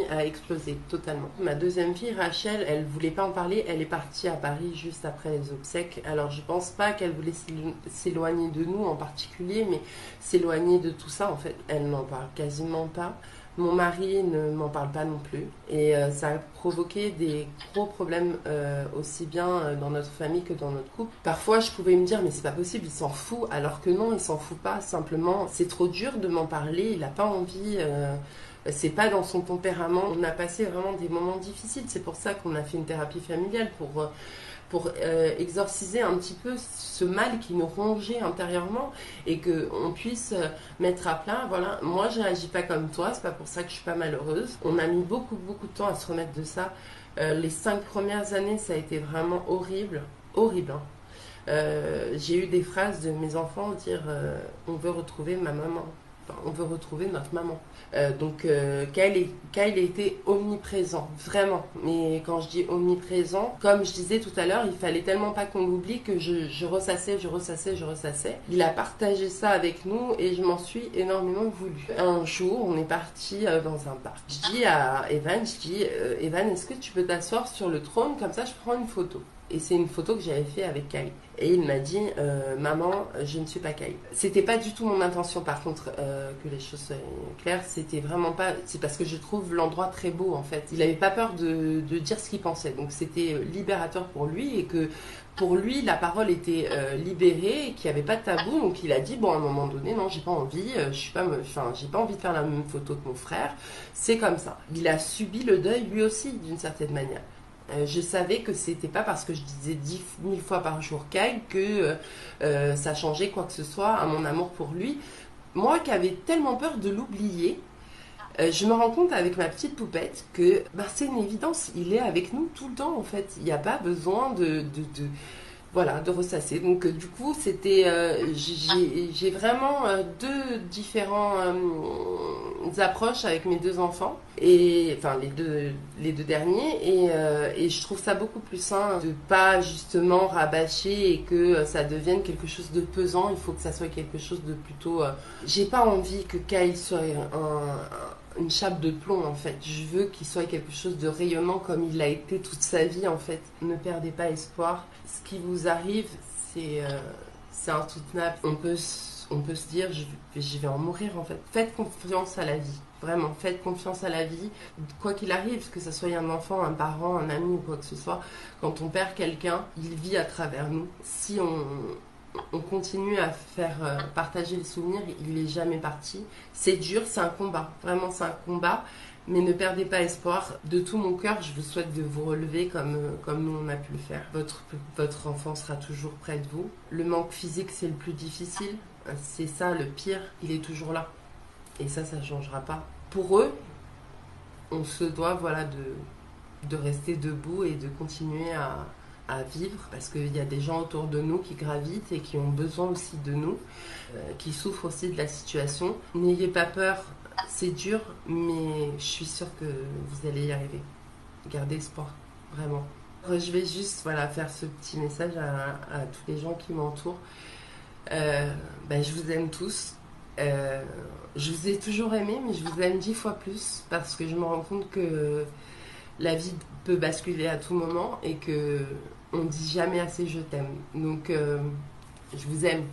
a explosé totalement. Ma deuxième fille, Rachel, elle voulait pas en parler. Elle est partie à Paris juste après les obsèques. Alors je pense pas qu'elle voulait s'éloigner de nous en particulier, mais s'éloigner de tout ça en fait. Elle n'en parle quasiment pas. Mon mari ne m'en parle pas non plus. Et ça a provoqué des gros problèmes aussi bien dans notre famille que dans notre couple. Parfois, je pouvais me dire, mais c'est pas possible, il s'en fout. Alors que non, il s'en fout pas. Simplement, c'est trop dur de m'en parler. Il a pas envie. C'est pas dans son tempérament. On a passé vraiment des moments difficiles. C'est pour ça qu'on a fait une thérapie familiale pour exorciser un petit peu ce mal qui nous rongeait intérieurement et qu'on puisse mettre à plat. Voilà, moi je réagis pas comme toi, c'est pas pour ça que je suis pas malheureuse. On a mis beaucoup de temps à se remettre de ça. Les 5 premières années, ça a été vraiment horrible, horrible. Hein. J'ai eu des phrases de mes enfants dire on veut retrouver ma maman. Enfin, on veut retrouver notre maman. Kyle était omniprésent, vraiment. Mais quand je dis omniprésent, comme je disais tout à l'heure, il fallait tellement pas qu'on l'oublie que je ressassais. Il a partagé ça avec nous et je m'en suis énormément voulu. Un jour, on est parti dans un parc. Je dis à Evan, Evan, est-ce que tu peux t'asseoir sur le trône, comme ça je prends une photo. Et c'est une photo que j'avais fait avec Kyle. Et il m'a dit, maman, je ne suis pas Kyle. C'était pas du tout mon intention, par contre, que les choses soient claires. C'était vraiment pas. C'est parce que je trouve l'endroit très beau, en fait. Il avait pas peur de dire ce qu'il pensait. Donc c'était libérateur pour lui et que pour lui, la parole était libérée et qu'il n'y avait pas de tabou. Donc il a dit, bon, à un moment donné, non, j'ai pas envie. J'ai pas envie de faire la même photo que mon frère. C'est comme ça. Il a subi le deuil lui aussi, d'une certaine manière. Je savais que c'était pas parce que je disais 10 000 fois par jour Kyle que ça changeait quoi que ce soit à mon amour pour lui. Moi qui avais tellement peur de l'oublier, je me rends compte avec ma petite poupette que c'est une évidence, il est avec nous tout le temps en fait. Il n'y a pas besoin voilà, de ressasser. Donc du coup, j'ai vraiment deux différents approches avec mes deux enfants et enfin les deux derniers et je trouve ça beaucoup plus sain de pas justement rabâcher et que ça devienne quelque chose de pesant. Il faut que ça soit quelque chose de plutôt. J'ai pas envie que Kyle soit une chape de plomb en fait. Je veux qu'il soit quelque chose de rayonnant comme il l'a été toute sa vie en fait. Ne perdez pas espoir. Ce qui vous arrive, c'est insoutenable. On peut se dire je vais en mourir en fait. Faites confiance à la vie. Vraiment, faites confiance à la vie. Quoi qu'il arrive, que ce soit un enfant, un parent, un ami ou quoi que ce soit, quand on perd quelqu'un, il vit à travers nous. Si on continue à faire partager le souvenir, il n'est jamais parti. C'est dur, c'est un combat. Vraiment, c'est un combat. Mais ne perdez pas espoir. De tout mon cœur, je vous souhaite de vous relever comme nous on a pu le faire. Votre enfant sera toujours près de vous. Le manque physique, c'est le plus difficile. C'est ça le pire. Il est toujours là. Et ça ne changera pas. Pour eux, on se doit de rester debout et de continuer à vivre parce qu'il y a des gens autour de nous qui gravitent et qui ont besoin aussi de nous, qui souffrent aussi de la situation. N'ayez pas peur, c'est dur, mais je suis sûre que vous allez y arriver. Gardez espoir, vraiment. Je vais juste faire ce petit message à tous les gens qui m'entourent. Je vous aime tous. Je vous ai toujours aimé, mais je vous aime 10 fois plus parce que je me rends compte que la vie peut basculer à tout moment et que on dit jamais assez je t'aime. Donc je vous aime.